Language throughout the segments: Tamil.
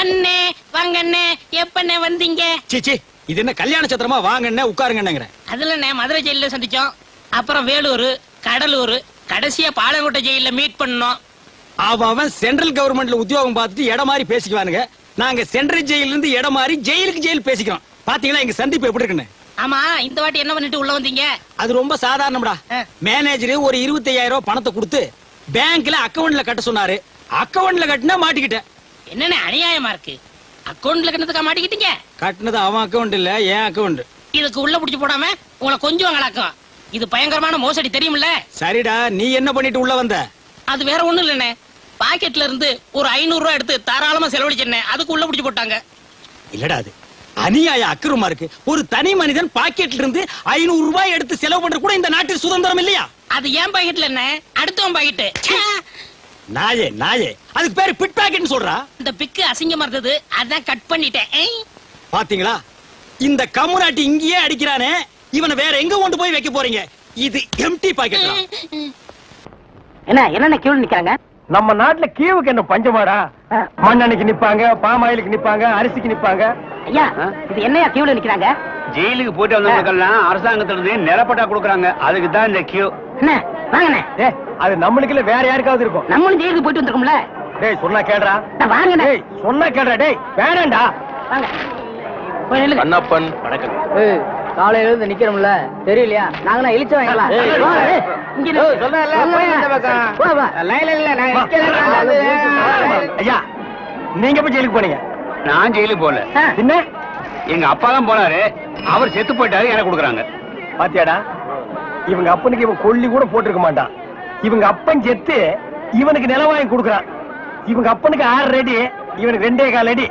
அண்ணே வாங்க அண்ணே, எப்பண்ணே வந்தீங்க? சீச்சி, இது என்ன கல்யாண சத்திரமா? வாங்கண்ணே உட்காருங்கண்ணேங்கிற. அதுல மதுரை ஜெயில சந்திச்சோம், அப்புறம் வேலூர், கடலூர், கடைசியா பாலங்கோட்டை ஜெயில மீட் பண்ணோம். அவன் சென்ட்ரல் கவர்மெண்ட்ல உத்தியோகம் பார்த்துட்டு இடம் மாதிரி பேசிக்குவானுங்க. நாங்க சென்ட்ரல் ஜெயில இருந்து இடம் மாதிரி ஜெயிலுக்கு ஜெயில் பேசிக்கிறோம். பாத்தீங்களா எங்க சந்திப்பு எப்படி இருக்குன்னு? ஆமா, இந்த வாட்டி என்ன பண்ணிட்டு உள்ள வந்தீங்க? அது ரொம்ப சாதாரணம்டா. மேனேஜர் ஒரு 25,000 ரூபாய் பணத்தை கொடுத்து பேங்க்ல அக்கவுண்ட்ல கட்ட சொன்னாரு. அக்கவுண்ட்ல கட்டினா மாட்டிக்கிட்டேன். என்னன்னு அநியாயமா இருக்கு. அக்கவுண்ட்ல கட்டதுக்கா மாட்டிக்கிட்டீங்க? கட்டினது அவன் அக்கவுண்ட் இல்ல, என் அக்கவுண்ட். இதுக்கு உள்ள புடிச்சு போடாம உங்களை கொஞ்சம் கலக்கும். இது பயங்கரமான மோசடி, தெரியுமில்ல? சரிடா, நீ என்ன பண்ணிட்டு உள்ள வந்த? அது வேற ஒண்ணும் இல்லண்ணே, பாக்கெட்ல இருந்து ஒரு 500 ரூபாய் எடுத்து தாராளமா செலவழிச்சேன். அதுக்கு உள்ள புடிச்சு போட்டாங்க. இல்லடா, அது அநியாய அக்கிரமா இருக்கு. ஒரு தனி மனிதன் பாக்கெட்ல இருந்து 500 ரூபாய் எடுத்து செலவு பண்ற கூட இந்த நாட்டில் சுதந்திரம் இல்லையா? அது ஏன் பாக்கெட்ல என்ன, அடுத்தவன் பாக்கெட்டு. நாயே நாயே, அதுக்கு பேரு பிட் பாக்கெட்னு சொல்றா. இந்த பிக்கு அசிங்கமா இருந்தது, அதான் கட் பண்ணிட்டேன். பாத்தீங்களா, இந்த கம்முனாட்டி இங்கேயே அடிக்கிறானே, இவனை வேற எங்க கொண்டு போய் வைக்க போறீங்க? இது எம்டி பாக்கெட். என்ன கியூல நிக்கிறாங்க? நம்ம நாட்டுல கீவுக்கு என்ன பஞ்சமாடா? மண்ணெண்ணைக்கு நிப்பாங்க, பாமாயிலுக்கு நிப்பாங்க, அரிசிக்கு நிப்பாங்க. ஐயா, இது என்னையா கியூல நிக்கிறாங்க? ஜெயிலுக்கு போயிட்டு வந்தவங்களுக்கெல்லாம் அரசாங்கத்துல இருந்து நிலப்பட்டா கொடுக்குறாங்க. அதுக்கு தான் இந்த கியூ. என்ன வாங்கண்ணே. அது நம்மளுக்கு இல்ல, வேற யாருக்காவது இருக்கும். நம்மளும் ஜெயிலுக்கு போயிட்டு வந்திருக்கோம்ல. டேய் சொன்னா கேடுறா. வாங்கண்ணே. டேய் சொன்னா கேடுறா. டேய் வேணாம்டா. வாங்க. கண்ணப்பன் வணக்கம். காலையில இருந்து நிக்கிறோம்ல, தெரியலையா? நாங்க இழிச்ச வாங்கலாம். ஐயா, நீங்க போய் ஜெயிலுக்கு போனீங்க? நான் ஜெயிலுக்கு போல. என்ன? எங்க அப்பா தான் போனாரு. அவர் செத்து போயிட்டாரு, எனக்கு கொடுக்குறாங்க. பாத்தியாடா, இவங்க அப்பனுக்கு இவன் கொல்லி கூட போட்டிருக்க மாட்டான். இவங்க அப்பன் செத்து இவனுக்கு நிலம் வாங்கி கொடுக்குறான். இவங்க அப்பனுக்கு 6 அடி, இவனுக்கு 2.25 அடி.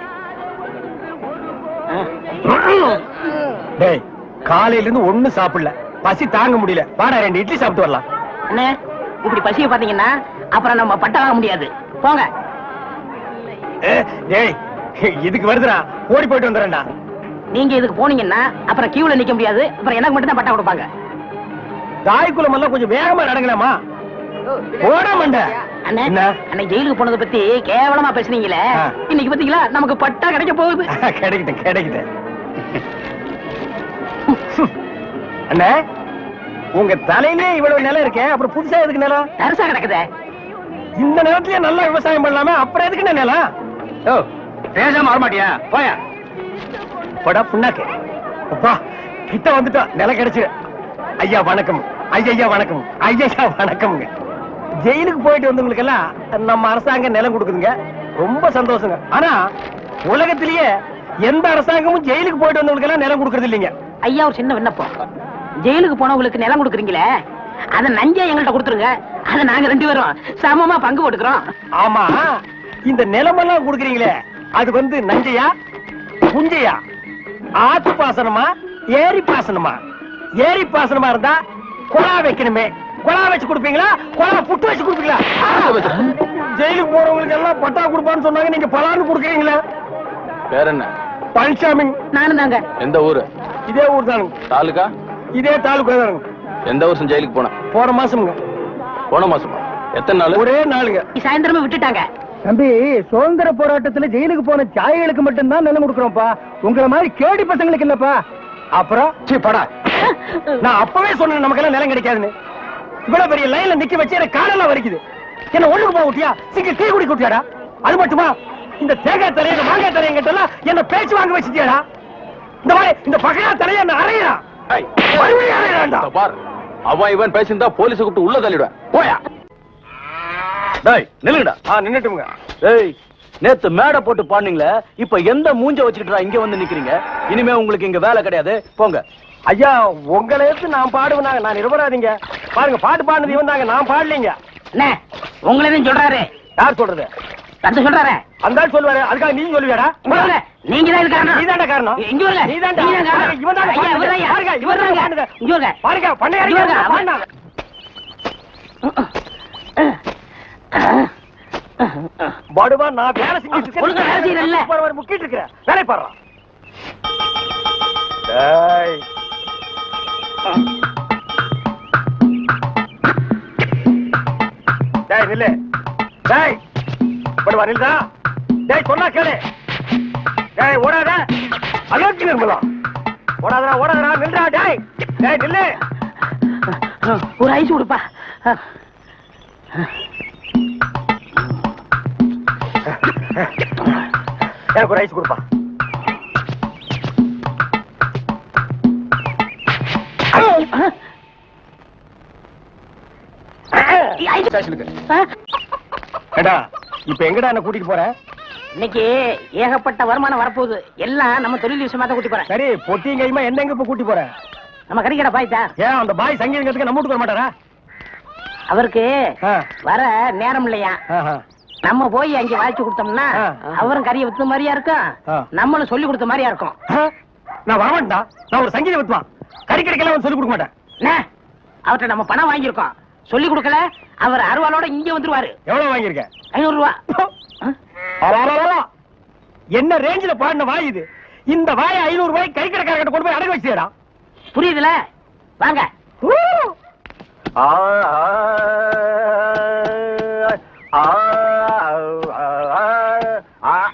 டேய், காலையில இருந்து ஒண்ணும் சாப்பிடல, பசி தாங்க முடியல. வாடா 2 இட்லி சாப்பிட்டு வரலாம். அண்ணே, இப்படி பசிய பாத்தீங்கன்னா அப்புறம் நம்ம பட்ட வாங்க முடியாது. போங்க. டேய், இதுக்கு வருதுடா, ஓடி போயிட்டு வந்துடுறேன்டா. நீங்க இதுக்கு போனீங்கன்னா அப்புறம் கியூல நிக்க முடியாது. அப்புறம் எனக்கு மட்டும் தான் பட்டா கொடுப்பாங்க. தாய்க்குளம் எல்லாம் கொஞ்சம் வேகமா நடங்கலாமா? ஓட மாட்ட. அண்ணே, அன்னைக்கு ஜெயிலுக்கு போனதை பத்தி கேவலமா பேசுனீங்களே, இன்னைக்கு பாத்தீங்களா நமக்கு பட்டா கிடைக்க போகுது. கிடைக்கிட்டு கிடைக்கிட்டு. அண்ணே, உங்க தலையிலே இவ்வளவு நிலம் இருக்கே, அப்புறம் புதுசா எதுக்கு நிலம்? தரிசா கிடக்குதே. இந்த நிலத்திலேயே நல்லா விவசாயம் பண்ணலாமே, அப்புறம் எதுக்கு நிலம்? ஓ, பேசாம வரமாட்டியா? போயா. படா புண்ணாக்கு. அப்பா கிட்ட வந்துட்டோம், நிலம் கிடைச்சு. ஐயா வணக்கம். ஐயா வணக்கம். ஐயா வணக்கம்ங்க. ஜெயிலுக்கு போயிட்டு வந்தவங்களுக்கு எல்லாம் நம்ம அரசாங்கம் நிலம் கொடுக்குதுங்க, ரொம்ப சந்தோஷங்க. ஆனா உலகத்திலேயே எந்த அரசாங்கமும் ஜெயிலுக்கு போயிட்டு வந்தவங்களுக்கு எல்லாம் நிலம் கொடுக்கறது இல்லைங்க. ஐயா, ஒரு சின்ன விண்ணப்பம். ஜெயிலுக்கு போனவங்களுக்கு நிலம் கொடுக்குறீங்களே, அத நஞ்சா எங்கள்கிட்ட கொடுத்துருங்க. அத நாங்க 2 பேரும் சமமா பங்கு போட்டுக்கிறோம். ஆமா, இந்த நிலமெல்லாம் கொடுக்குறீங்களே, அது வந்து நஞ்சையா புஞ்சையா? ஆத்து பாசனமா ஏரி பாசனமா? ஏரி பாசனமா இருந்தா குழா வைக்கணுமே, குழா வச்சு கொடுப்பீங்களா, குழா புட்டு வச்சு கொடுப்பீங்களா? ஜெயிலுக்கு போறவங்களுக்கு எல்லாம் பட்டா கொடுப்பான்னு சொன்னாங்க, நீங்க பலான்னு கொடுக்குறீங்களா? வேற என்ன? பழனிசாமி. நானும் தாங்க. எந்த ஊரு? இதே ஊர் தானுங்க. தாலுகா? இதே தாலுகா தானுங்க. எந்த வருஷம் ஜெயிலுக்கு போன? போன மாசம்ங்க. போன மாசமா? எத்தனை நாள்? ஒரே நாளுங்க. சாயந்தரமே விட்டுட்டாங்க. தம்பி, சுதந்திர போராட்டத்துல ஜெயிலுக்கு போன தியாகிகளுக்கு மட்டும்தான் நிலம் கொடுக்குறோம்ப்பா, உங்களை மாதிரி கேடி பசங்களுக்கு இல்லப்பா. அப்புறம் படா, நான் அப்பவே சொன்னேன் நமக்கெல்லாம் நிலம் கிடைக்காதுன்னு. இவ்வளவு பெரிய லைன்ல நிக்க வச்சு எனக்கு காலெல்லாம் வலிக்குது. என்ன ஒண்ணுக்கு போக விட்டியா? சிங்க டீ குடி குட்டியாடா? அது மட்டுமா, இந்த தேங்காய் தலைய இந்த மாங்காய் தலைய கிட்டலாம் என்ன பேச்சு வாங்க வச்சுட்டியாடா? இந்த மாதிரி இந்த பகையா தலைய என்ன அறையா? அவன் இவன் பேசியிருந்தா போலீஸ் கூப்பிட்டு உள்ள தள்ளிடுவேன். போயா. டேய் நில்லுங்கடா. நின்னுட்டுங்க. டேய், நேத்து மேடை போட்டு பாடுனீங்களே, இப்ப எந்த மூஞ்ச வச்சுக்கிட்டா இங்க வந்து நிக்கிறீங்க? இனிமே உங்களுக்கு இங்க வேலை கிடையாது, போங்க. ஐயா, உங்களை எடுத்து நான் பாடுவேனாங்க, நான் நிரபராதிங்க. பாருங்க, பாட்டு பாடுனது இவன் தாங்க, நான் பாடலீங்க. என்ன உங்களே சொல்றாரு? யார் சொல்றது? தந்து சொல்றாரு. அந்த ஆள் சொல்லுவாரு, அதுக்காக நீ சொல்லுவியாடா? நீங்க தான் இது காரணம். நீதான்டா காரணம். இங்க வரல. நீதான்டா. இவன் தான் ஐயா, இவன் தான் பாருங்க, இவன் தான் பாடுங்க. இங்க வரல. பாருங்க, பண்ணையாரிங்க பாடுனா. படுவா, நான் வேலை செஞ்சிட்டு இருக்கேன். ஒழுங்கா வேலை செய்யறல்ல. பரவாயில்லை, முக்கிட்டு இருக்கேன். வேலை பாடுறான். டேய். டேய் நில்லு. டேய் படுவா, நில்லுடா. டேய் சொன்னா கேளு. டேய் ஓடாத. அலோக்கி நிர்மலா. ஓடாதடா ஓடாதடா நில்றா டேய். டேய் நில்லு. ஒரு ஐஸ் கொடுப்பா. எனக்கு ஒரு ஐஸ் கொடுப்பா. ஏடா இப்ப எங்கடா என்ன கூட்டிட்டு போற? இன்னைக்கு ஏகப்பட்ட வருமானம் வரப்போகுது. எல்லாம் நம்ம தொழில் விஷயமா தான் கூட்டி போறேன். சரி பொட்டியும் கையுமா என்ன எங்க இப்ப கூட்டி போற? நம்ம கறிக்கடை பாய்த்தா. ஏன் அந்த பாய் சங்கீதத்துக்கு நம்ம வீட்டுக்கு வர மாட்டாரா? அவருக்கு ஆ. வர நேரம் இல்லையா? ஆஹா. நம்ம போய் அங்க வாய்ச்சி கொடுத்தோம்னா ஆ. அவரும் கறியை வித்த மாதிரியா இருக்கும், ஆ. நம்மளும் சொல்லி கொடுத்த மாதிரியா இருக்கும். நான் வரமாட்டா. நான் ஒரு சங்கீத வித்துவான். கறி கடைக்கெல்லாம் சொல்லி கொடுக்க மாட்டேன். என்ன? அவர்கிட்ட நம்ம பணம் வாங்கியிருக்கோம். சொல்லி கொடுக்கல அவர் அருவாளோட இங்க வந்துருவாரு. எவ்வளவு வாங்கியிருக்க? 500 ரூபா. என்ன ரேஞ்சில பாடின வாய் இது? இந்த வாய 500 ரூபாய் கறி கடைக்காரர்கிட்ட கொண்டு போய் அடகு வச்சிடா. புரியுதுல? வாங்க.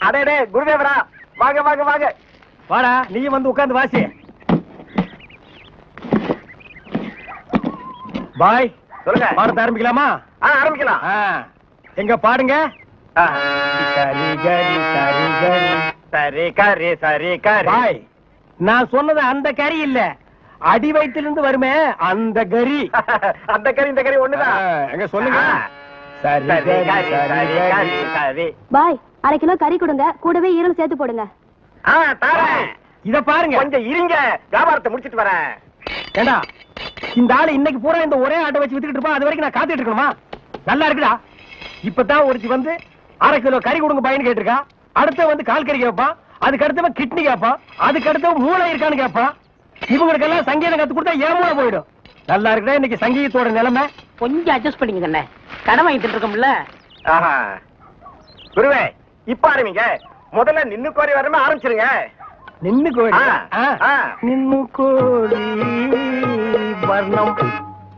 அடே குருதேவரா வாங்க வாங்க வாங்க. வாடா நீயும் வந்து உட்கார்ந்து வாசி. பாய் சொல்லுங்க. பாடத்தை ஆரம்பிக்கலாமா? ஆரம்பிக்கலாம். எங்க பாடுங்க. சரி கரி சரி கரி சரி கரி சரி கரி. பாய் நான் சொன்னது அந்த கறி இல்ல, அடி வயிற்றிலிருந்து வருமே அந்த கறி. அந்த கறி இந்த கறி ஒண்ணுதான். எங்க சொல்லுங்க. சரி கரி சரி கரி சரி. பாய் 1/2 கிலோ கறி கொடுங்க, கூடவே ஈரல் சேர்த்து போடுங்க. இத பாருங்க. கொஞ்சம் இருங்க, வியாபாரத்தை முடிச்சிட்டு வரேன். ஏண்டா இந்த ஆளு இன்னைக்கு பூரா இந்த ஒரே ஆட்டை வச்சு வித்துக்கிட்டு இருப்பான். அது வரைக்கும் நான் காத்துட்டு இருக்கணுமா? நல்லா இருக்குடா. இப்பதான் ஒருத்தி வந்து 1/2 கிலோ கறி கொடுங்க பையன் கேட்டிருக்கா. அடுத்த வந்து கால் கறி கேட்பான், அதுக்கு அடுத்தவன் கிட்னி கேட்பான், அதுக்கு அடுத்தவன் மூளை இருக்கான்னு கேட்பான். இவங்களுக்கெல்லாம் சங்கீதம் கத்து கொடுத்தா ஏமூளை போயிடும். நல்லா இருக்குடா இன்னைக்கு சங்கீதத்தோட நிலைமை. கொஞ்சம் அட்ஜஸ்ட் பண்ணிக்கங்க அண்ணே, கடன் வாங்கிட்டு இருக்கோம்ல. குருவே இப்ப ஆரம்பிங்க. முதல்ல நின்னு கோரி வரமே ஆரம்பிச்சிருங்க. நின்னு கோரி நின்னு கோரி வர்ணம்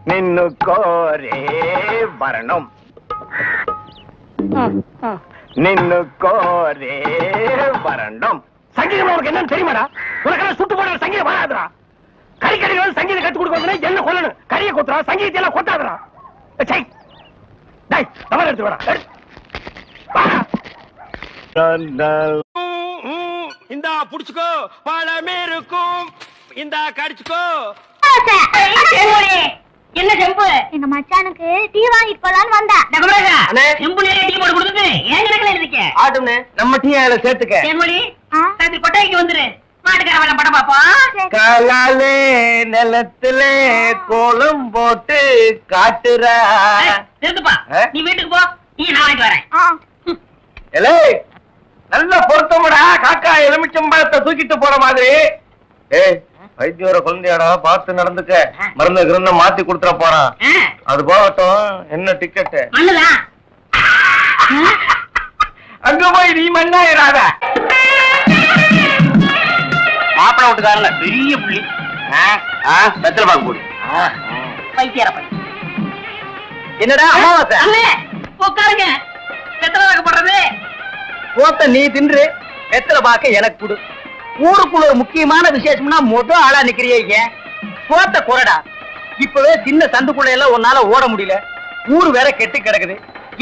நின்னு கோரி வர்ணம் நின்னு கோரி வர்ணம். சங்கீதம் உனக்கு என்னன்னு தெரியுமாடா? உனக்கெல்லாம் சுட்டு போடுற சங்கீதம் வராதுடா. கறி கடைகள் சங்கீதம் கத்து கொடுக்க என்ன கொல்லணும்? கறியை கொத்துறா, சங்கீதத்தை எல்லாம் கொத்தாதுடா. எடுத்து வரா. இந்தா புடிச்சுக்கோ, பழமே இருக்கும். இந்தா கடிச்சுக்கோ. என்ன செம்பு? எங்க மச்சானுக்கு டீ வாங்கிட்டு போலான்னு வந்தேன். செம்பு நிறைய டீ போட்டு கொடுத்துட்டு ஏன் கணக்குல இருக்கீங்க? ஆட்டும்னே நம்ம டீ அதுல சேர்த்துக்க. தேன்மொழி ராத்திரி கொட்டைக்கு வந்துரு, மாட்டுக்கார படம் பாப்போம். காலாலே நிலத்துல கோலம் போட்டு காட்டுற. நிறுத்துப்பா, நீ வீட்டுக்கு போ, நீ நான் வாங்கிட்டு வரேன். நல்ல பொருத்தமுடா. காக்கா எலுமிச்சம்பழத்தை தூக்கிட்டு போற மாதிரி. வைத்தியோர குழந்தையாடா, பார்த்து நடந்துக்க. மருந்து கிருந்த மாத்தி கொடுத்துட போறான். அது போகட்டும். என்ன டிக்கெட்? மண்ணுதான். அங்க போய் நீ மண்ணாயிராத. மாப்பிள வீட்டுக்காரல பெரிய புள்ளி. வெத்தலை பாக்கு போடு. பைத்தியாரப்படி. என்னடா அமாவாசை? உட்காருங்க. வெத்தலை பாக்கு போடுறது போத்த நீ தின்று, வெத்தலை பாக்க எனக்கு கொடு. ஊருக்குள்ள ஒரு முக்கியமான விசேஷம்னா முதல் ஆளா நிக்கிறீங்க. போத்த குறடா. இப்பவே சின்ன சந்துக்குள்ள எல்லாம் உன்னால ஓட முடியல. ஊரு வேற கெட்டு கிடக்குது.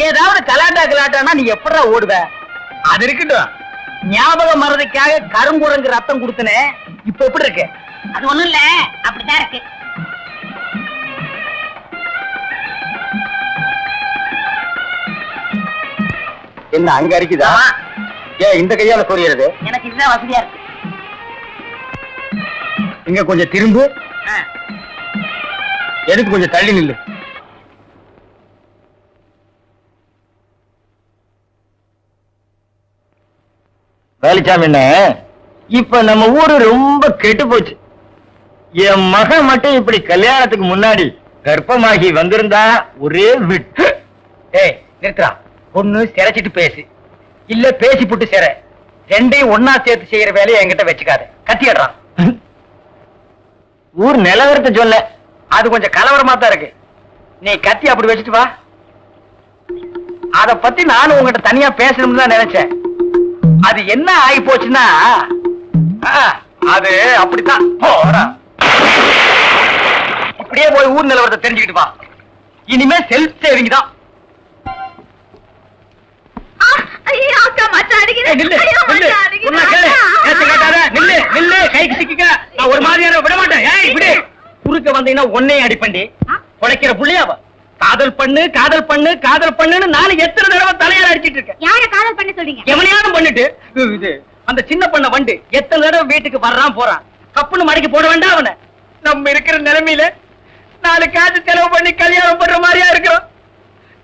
ஏதாவது கலாட்டானா நீ எப்படா ஓடுவ? அது இருக்கட்டும், ஞாபகம் மறதிக்காக கருங்குரங்கு ரத்தம் கொடுத்தனே, இப்ப எப்படி இருக்கு? அது ஒண்ணும் இல்ல, அப்படித்தான் இருக்கு. என்ன அங்க அரிக்குதா? ஏன் இந்த கையால சொரியறது? எனக்கு இதுதான் வசதியா இருக்கு. இங்க கொஞ்சம் திரும்பு. எனக்கு கொஞ்சம் தள்ளி நில்லு. வேலிச்சாமி என்ன, இப்ப நம்ம ஊரு ரொம்ப கெட்டு போச்சு. என் மகன் மட்டும் இப்படி கல்யாணத்துக்கு முன்னாடி கர்ப்பமாகி வந்திருந்தா ஒரே விட்டு. ஏய் நிறுத்துறா. ஒண்ணு சிரைச்சிட்டு பேசு, இல்ல பேசி புட்டு சிற. ரெண்டையும் ஒன்னா சேர்த்து செய்யற வேலையை என்கிட்ட வச்சுக்காத. கத்திடுறான். ஊர் நிலவரத்தை சொல்ல, அது கொஞ்சம் கலவரமா தான் இருக்கு. நீ கத்தி அப்படி வச்சுட்டு வா. அத பத்தி நானும் உங்ககிட்ட தனியா பேசணும்னு தான் நினைச்சேன். அது என்ன ஆகி போச்சுன்னா அது அப்படித்தான். போடா. இப்படியே போய் ஊர் நிலவரத்தை தெரிஞ்சுக்கிட்டு வா. இனிமே செல்ஃப் சேவிங் தான். ஒரு மாதிரியான விட மாட்டேன். குறுக்க வந்தீங்கன்னா ஒன்னையும் அடிப்பண்டி உழைக்கிற புள்ளையாவ. காதல் பண்ணு காதல் பண்ணு காதல் பண்ணுன்னு நானும் எத்தனை தடவை தலையால அடிச்சிட்டு இருக்கேன். யார காதல் பண்ண சொல்றீங்க? எவனையாவது பண்ணிட்டு இது அந்த சின்ன பண்ண வண்டு எத்தனை தடவை வீட்டுக்கு வர்றான் போறான். கப்புன்னு மடக்கி போட வேண்டாம் அவனை. நம்ம இருக்கிற நிலைமையில 4 காசு செலவு பண்ணி கல்யாணம் பண்ற மாதிரியா இருக்கிறோம்.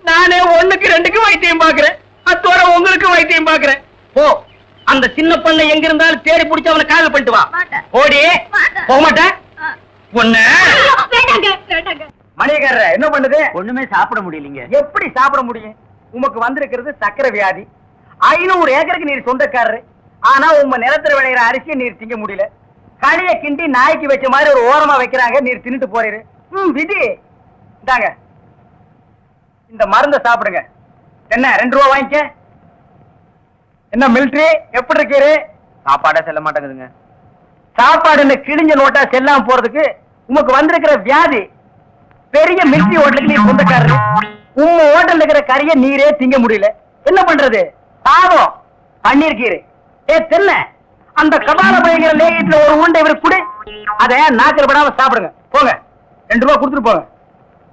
நானே 1க்கு 2க்கு வைத்தியம் பாக்குறேன். அத்தோட உங்களுக்கு வைத்தியம் பாக்குறேன். போ, அந்த சின்ன பண்ணை எங்க இருந்தாலும் தேடி பிடிச்சு அவனை காதல் பண்ணிட்டு வா. ஓடி போக மாட்டேன். ஒண்ணு மணியக்காரர என்ன பண்ணுது? ஒண்ணுமே சாப்பிட முடியலீங்க. எப்படி சாப்பிட முடியும்? உமக்கு வந்திருக்கிறது சக்கரை வியாதி. 500 ஏக்கருக்கு நீர் சொந்தக்காரரு. ஆனா உங்க நிலத்துல விளையிற அரிசியை நீர் திங்க முடியல. களிய கிண்டி நாய்க்கு வச்ச மாதிரி ஒரு ஓரமா வைக்கிறாங்க. நீர் தின்னுட்டு போறீரு. விதி இந்தாங்க, இந்த மருந்த சாப்பிடுங்க. என்ன 2 ரூபா வாங்கிக்க. என்ன மிலிட்டரி எப்படி இருக்கீரு? சாப்பாடே செல்ல மாட்டேங்குதுங்க. சாப்பாடு கிழிஞ்ச நோட்டா செல்லாம போறதுக்கு உமக்கு வந்திருக்கிற வியாதி. பெரிய மிலிட்டரி ஹோட்டலுக்கு நீர் சொந்தக்காரரு. உங்க ஹோட்டல்ல இருக்கிற கறியை நீரே திங்க முடியல. என்ன பண்றது? பாவம் பண்ணிருக்கீரு. தென்ன அந்த கபால பயங்கர லேகியத்துல ஒரு உருண்டை இவருக்கு கொடு. அத நாக்கில் படாம சாப்பிடுங்க. போங்க, 2 ரூபா கொடுத்துட்டு போங்க.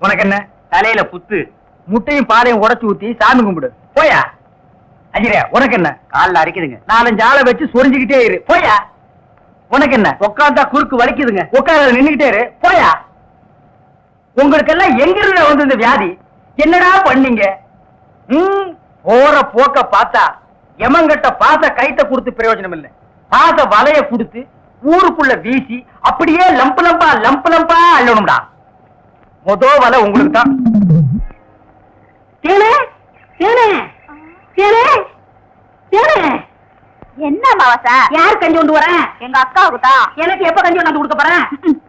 உனக்கு என்ன தலையில புத்து? முட்டையும் பாலையும் உடைச்சு ஊத்தி சாமி கும்பிடு. போயா. அஜிரே உனக்கு என்ன? காலில் அரைக்குதுங்க. 4-5 ஆளை வச்சு சொரிஞ்சுக்கிட்டே இரு. போயா. உனக்கு என்ன? உட்காந்தா குறுக்கு வலிக்குதுங்க. உட்கார நின்னுகிட்டே இரு. போயா. உங்களுக்கு எல்லாம் எங்க இருந்து வந்து இந்த வியாதி? என்னடா பண்ணீங்க? போற போக்க பார்த்தா எமங்கட்ட பாச கைத்த கொடுத்து பிரயோஜனம் இல்லை. பாச வலைய கொடுத்து ஊருக்குள்ள வீசி அப்படியே லம்பு லம்பா அள்ளணும்டா. மொத வலை உங்களுக்கு தான். என்ன மாவாசா? யார் கஞ்சி கொண்டு வரேன்? எங்க அக்காவுக்கு தான். எனக்கு எப்ப கஞ்சி கொண்டாந்து கொடுக்க போறேன்?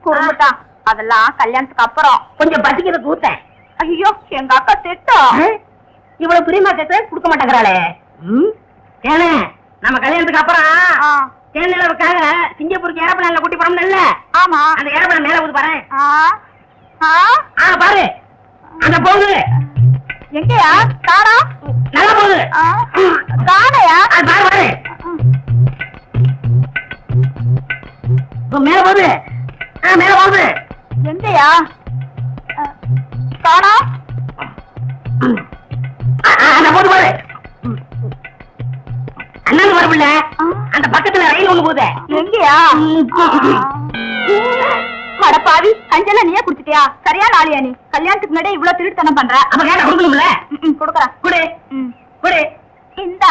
குறும்புதான். அதெல்லாம் கல்யாணத்துக்கு அப்புறம். கொஞ்சம் பசிக்கிறது ஊத்தேன். ஐயோ, எங்க அக்கா திட்டம். இவ்வளவு பிரியமா கேட்க கொடுக்க மாட்டேங்கிறாளே. ஏனே நம்ம கல்யாணத்துக்கு அப்புறம் தேன் நிலவுக்காக சிங்கப்பூருக்கு ஏரோப்ளேன்ல கூட்டி போறோம்ல. ஆமா. அந்த ஏரோப்ளேன் மேல ஊது பாரு. பாரு, அந்த போகுது. எங்கயா காணா? நல்லா போகுது. காணையா? பாரு பாரு, மேல போகுது. மேல போகுது. எங்கயா காணா? அந்த போது பாரு. அண்ணன் வரவில்ல. அந்த பக்கத்துல ரயில் ஒண்ணு போகுது. எங்கயா? அடப்பாவி, கஞ்சல நீயே குடிச்சிட்டியா? சரியான ஆளியா நீ? கல்யாணத்துக்கு முன்னாடி இவ்வளவு திருட்டுத்தனம் பண்ற. அப்ப கேட்ட கொடுக்கணும்ல. கொடுக்கறேன். குடு குடு. இந்த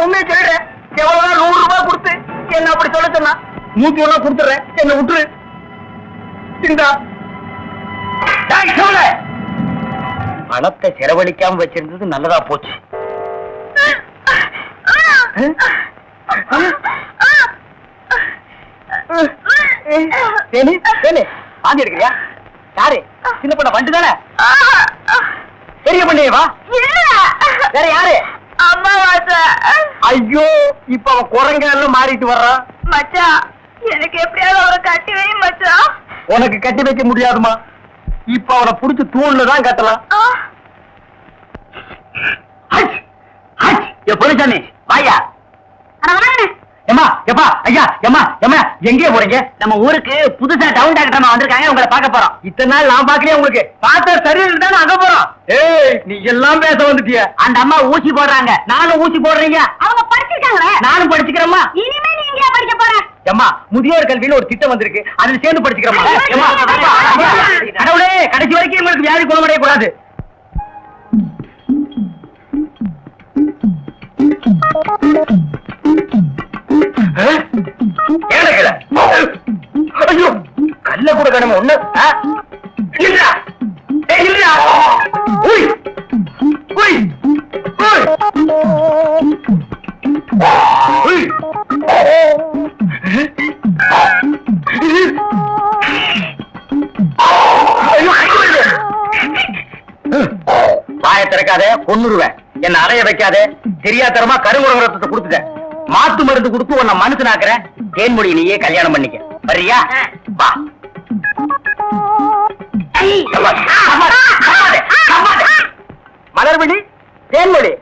உண்மையை சொல்றேன். எவ்வளவு 100 ரூபாய் கொடுத்து என்ன அப்படி சொல்ல சொன்னா 100 ரூபாய் கொடுத்துறேன். என்ன விட்டுரு. பணத்தை செலவழிக்காம வச்சிருந்தது நல்லதா போச்சு. வாந்தி எடுக்கிறியா? யாரு? சின்ன பண்ண வண்டு தானே? பெரிய பண்ணையவா? வேற யாரு? அம்மாவாசை. ஐயோ, இப்ப அவன் குரங்கெல்லாம் மாறிட்டு வர்றான். மச்சான், எனக்கு எப்படியாவது அவரை கட்டி வை மச்சான். உனக்கு கட்டி வைக்க முடியாதுமா. இப்ப அவனை புடிச்சு தூண்ல தான் கட்டலாம். பொலிசாமி வாயா. எம்மா எப்பா ஐயா எம்மா எம்மா எங்கே போறீங்க? நம்ம ஊருக்கு புதுசா டவுன் டாக்டர் வந்திருக்காங்க. உங்களை பார்க்க போறோம். இத்தனை நாள் நான் பாக்கலையே. உங்களுக்கு பார்த்தா சரியில்லை தான் அங்க போறோம். ஏய், நீ எல்லாம் பேச வந்துட்டிய. அந்த அம்மா ஊசி போடுறாங்க. நானும் ஊசி போடுறீங்க. அவங்க படிச்சிருக்காங்களே. நானும் படிச்சுக்கிறேம்மா. இனிமே நீ எங்கயா படிக்க போற? எம்மா, முதியோர் கல்வின்னு ஒரு திட்டம் வந்திருக்கு. அதுல சேர்ந்து படிச்சுக்கிறோமா? எம்மா, கடவுளே, கடைசி வரைக்கும் உங்களுக்கு வியாதி குணமடைய கூடாது. ஏழை ஐயோ கல்ல கூட கடமை ஒண்ணு இல்லடா இல்லடா உய் உய் உய் வாய திறக்காதே கொன்னுருவேன். என்ன அலைய வைக்காதே. தெரியாதரமா கருங்குரத்தை கொடுத்துட்டேன். மாத்து மருந்து கொடுத்து உன்னை மனுஷனாக்குறேன். தேன்மொழி நீயே கல்யாணம் பண்ணிக்க. வரியா? வா. மலர்விழி, தேன்மொழி,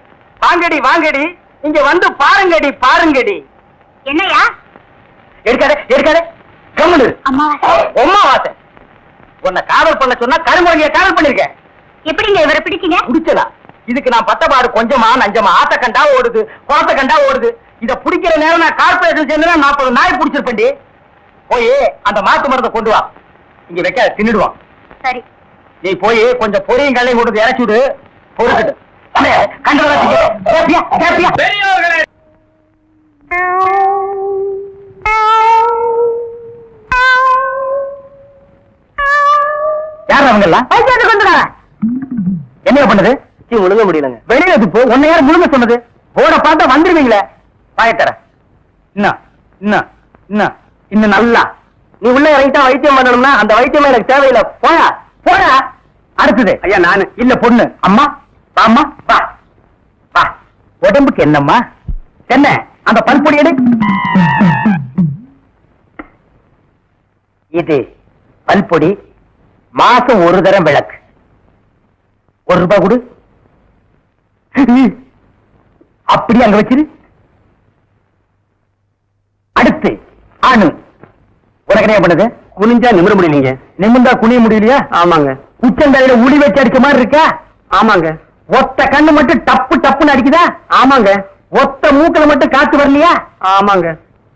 வாங்கடி வாங்கடி, இங்க வந்து பாருங்கடி பாருங்கடி. என்னையா? எடுக்காதே எடுக்காதே. கம்முனு. அம்மாவாசை. உன்னை காதல் பண்ண சொன்னா கருங்குரங்கிய காதல் பண்ணிருக்கேன். எப்படிங்க இவரை பிடிச்சீங்க? பிடிச்சதா? இதுக்கு நான் பட்டபாடு கொஞ்சமா நஞ்சமா ஆத்த கண்டா ஓடுது, குளத்தை கண்டா ஓடுது. இத பிடிக்கிற நேரம் நான் கார்பரேஷன் சேர்ந்து 40 நாய் பிடிச்சிருப்பேன்டி. போய் அந்த மாத்து மருந்தை கொண்டு வா. இங்க வைக்காத, தின்னுடுவான். சரி. நீ போய் கொஞ்சம் பொரியும் கல்லையும் கொண்டு இறச்சி விடு. பொறுத்துட்டு யார் அவங்கெல்லாம்? என்ன பண்ணது? முழுங்க முடியலங்க. வெளியில போ. உன்னை யார் முழுங்க சொன்னது? போட பார்த்தா வந்துருவீங்களே. பாயத்தர இன்னும் நல்லா நீ உள்ள இறங்கிட்டா வைத்தியம் பண்ணணும்னா அந்த வைத்தியமே எனக்கு தேவையில்லை. போயா போயா. அடுத்தது ஐயா நானு இல்ல பொண்ணு. அம்மா வாம்மா வா வா. உடம்புக்கு என்னம்மா? என்ன அந்த பல்பொடி எடு. இது பல்பொடி. மாசம் ஒரு தரம் விளக்கு. ₹1 கொடு. அப்படி அங்க வச்சிரு. அடுத்து ஆணு. உனக்கு என்ன பண்ணுது? குனிஞ்சா நிமிர முடியலீங்க. நிமிர்ந்தா குனிய முடியலையா? ஆமாங்க. உச்சந்தலையில உளி வச்சு அடிச்ச மாதிரி இருக்கா? ஆமாங்க. ஒத்த கண்ணு மட்டும் டப்பு டப்புன்னு அடிக்குதா? ஆமாங்க. ஒத்த மூக்கல மட்டும் காத்து வரலையா? ஆமாங்க.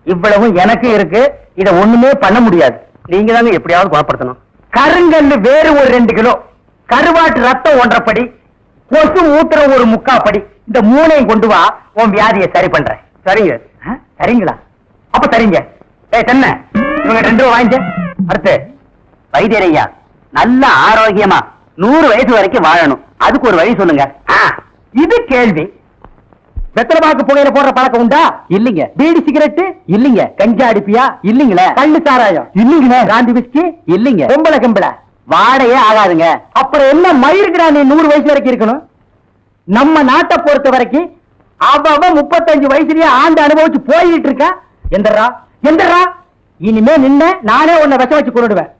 இவ்வளவு எனக்கு இருக்கு. இத ஒண்ணுமே பண்ண முடியாது. நீங்க தாங்க எப்படியாவது குணப்படுத்தணும். கருங்கல்லு வேறு ஒரு 2 கிலோ, கருவாட்டு ரத்தம் 1.5 படி, கொசு மூத்திரம் ஒரு 3/4 படி. இந்த 3ஐயும் கொண்டு வா. உன் வியாதியை சரி பண்றேன். சரிங்க. சரிங்களா? அப்ப சரிங்க. தென்ன இவங்க 2 ரூபா வாங்கிக்க. அடுத்து வைத்தியரையா, நல்ல ஆரோக்கியமா 100 வயசு வரைக்கும் வாழணும். அதுக்கு ஒரு வழி சொல்லுங்க. இது கேள்வி. வெத்தலை பாக்கு புகையில போடுற பழக்கம் உண்டா? இல்லீங்க. பீடி சிகரெட்? இல்லீங்க. கஞ்சா அடிப்பியா? இல்லீங்களே. கள்ளு சாராயம்? இல்லீங்களே. காந்தி விஸ்கி? இல்லீங்க. பொம்பளை கம்பளை வாடையே ஆகாதுங்க. அப்புறம் என்ன மயிருக்குறா நீ 100 வயசு வரைக்கும் இருக்கணும்? நம்ம நாட்டை பொறுத்த வரைக்கும் அவ 35 வயசுலயே ஆண்டு அனுபவிச்சு போயிட்டு இருக்கா. எந்தரா எந்தரா. இனிமே நின்ன நானே உன்னை விஷம் வச்சு கொண்டுடுவேன்.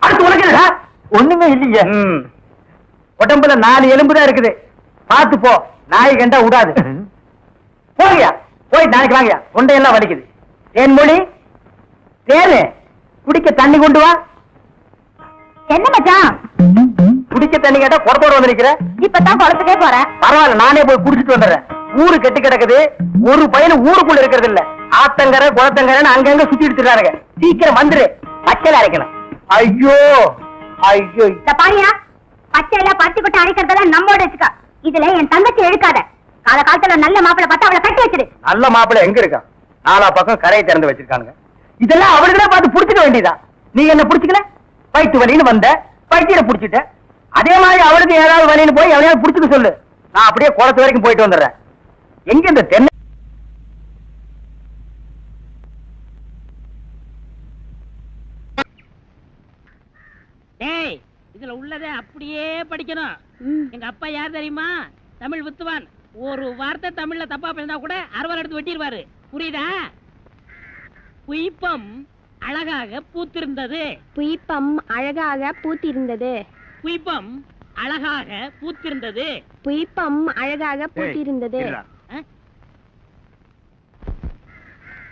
அடுத்து உனக்கு ஒண்ணுமே இல்லைங்க. உடம்புல 4 எலும்பு தான் இருக்குது. பார்த்து போ. நாய் கண்டா விடாது. போறியா? போய் நாளைக்கு வாங்கயா. தொண்டையெல்லாம் வலிக்குது. தேன்மொழி, தேனு, குடிக்க தண்ணி கொண்டு வா. என்ன மச்சான்? குடிக்க தண்ணி கேட்டா குடத்தோட வந்து நிக்கிற. இப்பதான் குளத்துக்கே போறேன். பரவாயில்ல, நானே போய் குடிச்சிட்டு வந்துடுறேன். ஊரு கெட்டு கிடக்குது. ஒரு பையன் ஊருக்குள்ள இருக்கிறது இல்ல. ஆத்தங்கரை குளத்தங்கரைன்னு அங்கங்க சுத்திட்டு இருக்காருங்க. சீக்கிரம் வந்துரு. பச்சையில அரைக்கணும். ஐயோ ஐயோ. இந்த பாரியா, பச்சையில பச்சை கொட்டை அரைக்கிறதெல்லாம் நம்மோட வச்சுக்க. இதுல என் தங்கச்சி எடுக்காத. கால காலத்துல நல்ல மாப்பிள்ளை பார்த்து அவளை கட்டி வச்சிரு. நல்ல மாப்பிள்ளை எங்க இருக்கா? 4 பக்கம் கரையை திறந்து வச்சிருக்கானுங்க. இதெல்லாம் அவளுக்குதான் பார்த்து புடிச்சுக்க வேண்டியதா? நீ என்ன புடிச்சுக்கல? வயிற்று வலின்னு வந்த, வயிற்ற புடிச்சிட்ட. அதே மாதிரி அவளுக்கு ஏதாவது வலின்னு போய் எவனையாவது புடிச்சுக்க சொல்லு. நான் அப்படியே குளத்து வரைக்கும் போயிட்டு வந்துடுறேன். எங்க இந்த தென்னை? டேய், இதுல உள்ளதை அப்படியே படிக்கணும். எங்க அப்பா யார் தெரியுமா? தமிழ் வித்துவான். ஒரு வார்த்தை தமிழ்ல தப்பா பேசினா கூட அறுவாள் எடுத்து வெட்டிடுவாரு. புரியுதா? புய்பம் அழகாக பூத்திருந்தது. புய்பம் அழகாக பூத்திருந்தது. புய்பம் அழகாக பூத்திருந்தது. புய்பம் அழகாக பூத்திருந்தது.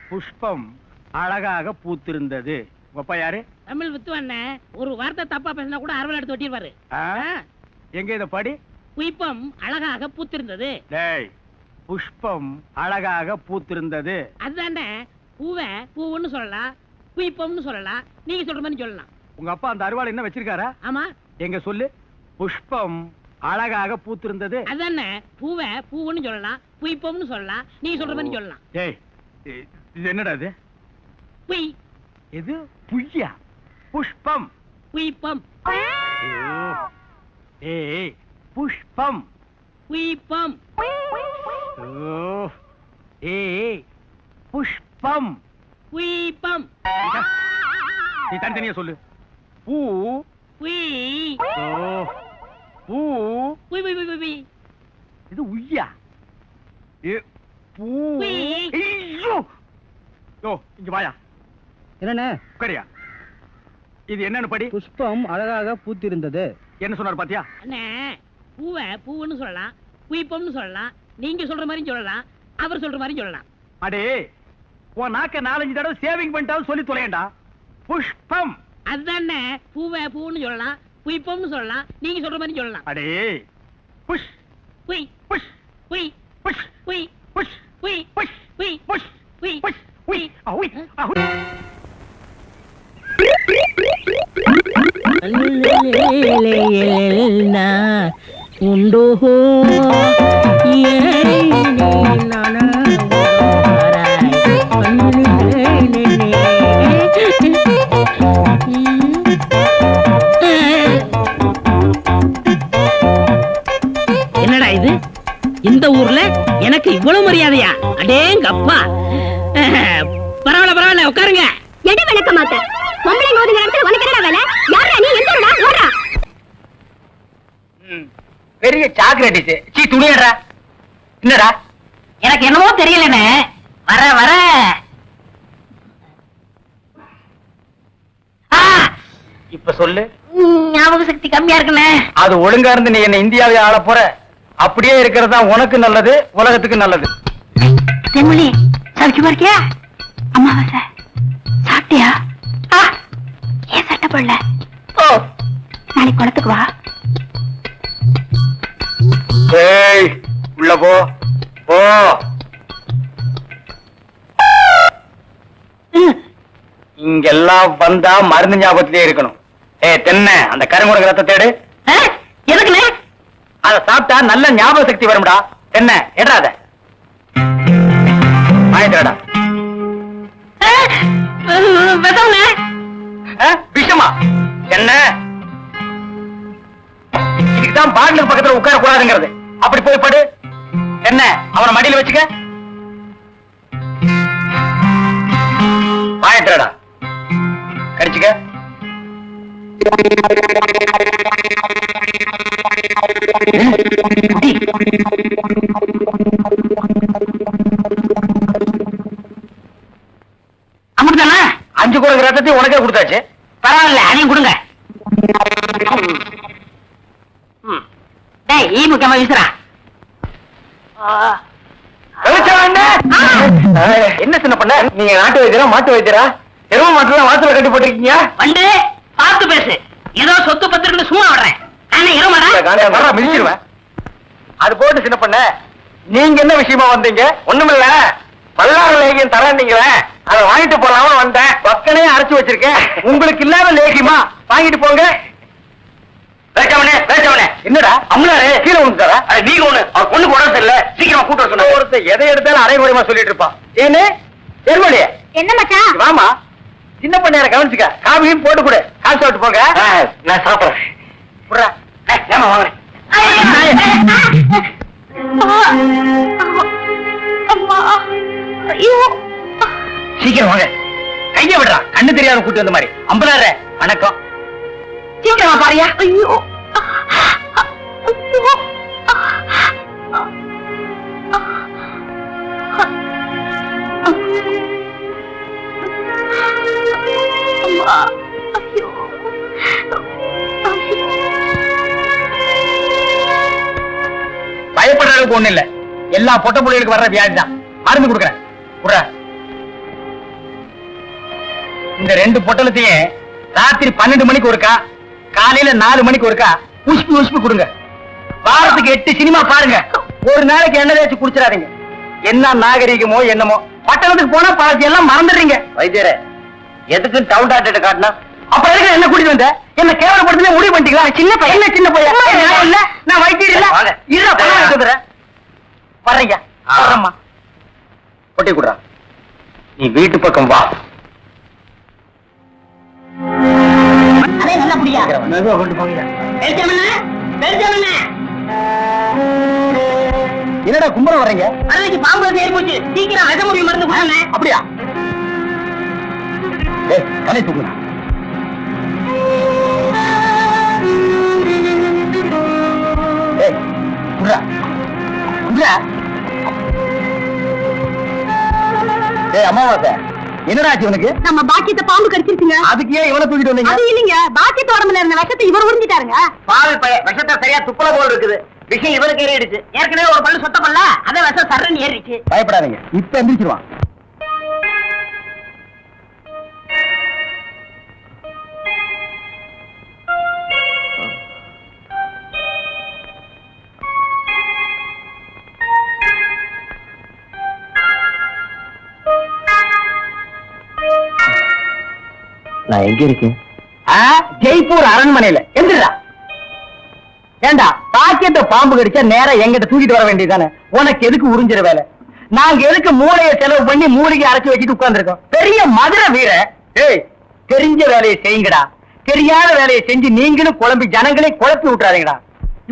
புஷ்பம் அழகாக பூத்திருந்தது. அப்பா யாரு? தமிழ் வித்துவான். ஒரு வார்த்தை தப்பா பேசினா கூட அறுவாள் எடுத்து வெட்டிடுவாரு. எங்க இத படி? புய்பம் அழகாக பூத்திருந்தது. டேய், புஷ்பம் அழகாக பூத்திருந்தது. அதுதானே. பூவை பூவுன்னு சொல்லலாம், புய்பம்னு சொல்லலாம். நீங்க சொல்ற மாதிரி சொல்லலாம். உங்க அப்பா அந்த அருவாள் என்ன வச்சிருக்காரா? ஆமா. எங்க சொல்லு. புஷ்பம் அழகாக பூத்திருந்தது. அதுதானே. பூவை பூவுன்னு சொல்லலாம், புய்பம்னு சொல்லலாம். நீங்க சொல்ற மாதிரி சொல்லலாம். டேய், இது என்னடா இது? புய் எது புய்யா? புஷ்பம். புய்பம் ஏய் புஷ்பம். புய்பம் ஏய் புஷ்பம். புய்பம் நீ தனித்தனியா சொல்லு. பூ. புய் பூ. புய் புய் புய் புய் இது உய்யா? பூ. புய். ஐயோ யோ இங்க வாயா. என்னண்ணே? உட்காரியா. இது என்னன்னு படி. புஷ்பம் அழகாக பூத்திருந்தது. என்ன சொன்னாரு பாத்தியா? அண்ணே பூவை பூவுன்னு சொல்லலாம், புய்பம்னு சொல்லலாம், நீங்க சொல்ற மாதிரி சொல்லலாம், அவர் சொல்ற மாதிரி சொல்லலாம். அடே உன் நாக்க 4-5 தடவை சேவிங் பண்ணிட்டாலும் சொல்லி தொலையண்டா. புஷ்பம். அதுதானே பூவை பூன்னு சொல்லலாம், புய்பம்னு சொல்லலாம், நீங்க சொல்ற மாதிரி சொல்லலாம். அடே புஷ் புய் புஷ் புய் புஷ் புய் புஷ் புய் புஷ் புய் புஷ் புய் புஷ் உய் அவுய் அவுய். உண்டோ என்னடா இது? இந்த ஊர்ல எனக்கு இவ்வளவு மரியாதையா? அடேங்க அப்பா. பரவாயில்ல பரவாயில்ல, உட்காருங்க. எடு விளக்க மாட்டேன். பொம்பளைங்க ஒதுங்கிற இடத்துல உனக்கு என்னடா வேலை? யாரா நீ? எங்கடா ஓடுறா? பெரிய சாக்லேட். சீ துணியடா. என்னடா? எனக்கு என்னமோ தெரியலனே. வர வர இப்ப சொல்லு. ஞாபக சக்தி கம்மியா இருக்குனே. அது ஒழுங்கா இருந்து நீ என்ன இந்தியாவை ஆள போற. அப்படியே இருக்கிறதா உனக்கு நல்லது, உலகத்துக்கு நல்லது. தென்மொழி சௌக்கியமா இருக்கியா? அம்மாவாசை சாப்பிட்டியா? ஏன் சட்டை போடல? ஓ நாளைக்கு குளத்துக்கு வா. ஏய் உள்ள போ போ. இங்கெல்லாம் வந்தா மருந்து ஞாபகத்திலே இருக்கணும். தென்ன அந்த கருங்குரங்கு ரத்த தேடு. எதுக்குனே? அத சாப்பிட்டா நல்ல ஞாபக சக்தி வரும்டா. என்ன எடாத வாங்கிடா. விஷமா என்ன? இதுக்குதான் பாட்டிலுக்கு பக்கத்துல உட்கார கூடாதுங்கிறது. அப்படி போய் படு. என்ன அவனை மடியில வச்சுக்க. வாங்கிடா கடிச்சுக்க. அமுக்குதானே? 5 குரங்கு ரத்தத்தையும் உனக்கே கொடுத்தாச்சு. பரவாயில்ல, அதையும் கொடுங்க. டேய் ஈ முக்கியமா வீசுறா. என்ன சின்ன பண்ண? நீங்க நாட்டு வைத்தியரா மாட்டு வைத்தியரா? எரும மாட்டுல வாசல கட்டி போட்டிருக்கீங்க. வந்து பார்த்து பேசு. ஏதோ சொத்து பத்திரன்னு சும்மா வர்றேன். மிதிச்சிருவேன். அது போட்டு சின்ன பண்ண. நீங்க என்ன விஷயமா வந்தீங்க? ஒண்ணுமில்ல, பல்லாறு லேகியம் தரீங்களே, அதை வாங்கிட்டு போலாம வந்தேன். பக்கனே அரைச்சு வச்சிருக்கேன். உங்களுக்கு இல்லாத லேகியமா? வாங்கிட்டு போங்க. என்னடா அம்மாரு கீழே விழுந்துட்டாரா? நீங்க ஒண்ணு அவர் பொண்ணு கூட தெரியல. சீக்கிரமா கூட்ட சொன்ன. ஒருத்தர் எதை எடுத்தாலும் அரைகுறையமா சொல்லிட்டு இருப்பான். ஏன்னு தெருமொழிய என்ன மச்சான்? வாமா சின்ன பண்ண கவனிச்சுக்க. காபியும் போட்டு கொடு. காசு சாப்பிட்டு போங்க. நான் சாப்பிடுறேன். வாங்குறேன். சீக்கிரம் வாங்க. கைய விடுறா. கண்ணு தெரியாத கூட்டி வந்த மாதிரி. அம்பலாரு வணக்கம். சீக்கிரமா பாரியா. ஐயோ பயப்படுற அளவுக்கு ஒண்ணு இல்ல. எல்லா பொட்ட புள்ளைகளுக்கு வர்ற வியாதி தான். மருந்து கொடுக்குறேன். இந்த 2 பொட்டலத்தையும் ராத்திரி 12 மணிக்கு ஒருக்கா, காலையில 4 மணிக்கு ஒருக்கா உஷ்பு கொடுங்க. வாரத்துக்கு 8 சினிமா பாருங்க. ஒரு நாளைக்கு எண்ணெய் தேய்ச்சி குடிச்சிடாதீங்க. என்ன நாகரிகமோ என்னமோ. பட்டணத்துக்கு போனா பாதி எல்லாம் மறந்துடுறீங்க. வைத்தியரே எதுக்கு டவுன் டாக்டர் காட்டினா? அப்ப எதுக்கு என்ன கூட்டிட்டு வந்த? என்ன கேவலப்படுத்தி முடிவு பண்ணிட்டீங்களா? சின்ன பையன் சின்ன பையன் இல்ல. நான் வைத்தியர் இல்ல. இல்ல வர்றீங்க. வரம்மா பொட்டி கொடுறா. நீ வீட்டு பக்கம் வா. அதே நல்லா புரியா மெதுவா கொண்டு போங்க. என்னடா கும்பரம் வர்றீங்க? அன்னைக்கு பாம்பு ஏறி போச்சு, சீக்கிரம் விஷ முறிவு மருந்து கொடுங்க. அப்படியா? ஏய், தலை தூக்குடா. ஏய், குர்ரா. குர்ரா. ஏய், அம்மாவாசை, என்னடா ஆச்சு உனக்கு? நம்ம பாக்கியத்தை பாம்பு கடிச்சிருச்சுங்க. அதுக்கு ஏன் இவனை தூக்கிட்டு வந்தீங்க? அது இல்லைங்க, பாக்கியத்து உடம்புல இருந்த விஷத்தை இவர் உறிஞ்சிட்டாருங்க. பாவி பைய விஷத்தை சரியா துப்புல போல் இருக்குது. விஷயம் இவனுக்கு ஏறிடுச்சு. ஏற்கனவே ஒரு பல்லு சுத்தம் பண்ணல, அதே விஷம் சர்றன்னு ஏறிடுச்சு. பயப்படாதீங்க, இப்ப எந்திரிச்சிருவான். நான் எங்க இருக்கேன்? ஜெய்ப்பூர் அரண்மனையில. எந்திரா. ஏண்டா, பாக்கியத்தை பாம்பு கடிச்சா நேரா எங்கிட்ட தூக்கிட்டு வர வேண்டியதானே? உனக்கு எதுக்கு உறிஞ்சிற வேலை? நாங்க எதுக்கு மூளையை செலவு பண்ணி மூலிகை அரைச்சு வச்சுட்டு உட்கார்ந்துருக்கோம்? பெரிய மதுரை வீர. ஏய், தெரிஞ்ச வேலையை செய்யுங்கடா. தெரியாத வேலையை செஞ்சு நீங்களும் குழம்பி ஜனங்களே குழப்பி விட்டுறாதீங்கடா.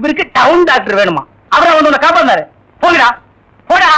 இவருக்கு டவுன் டாக்டர் வேணுமா? அவரை வந்து உன்னை காப்பாந்தாரு. போங்கடா, போடா.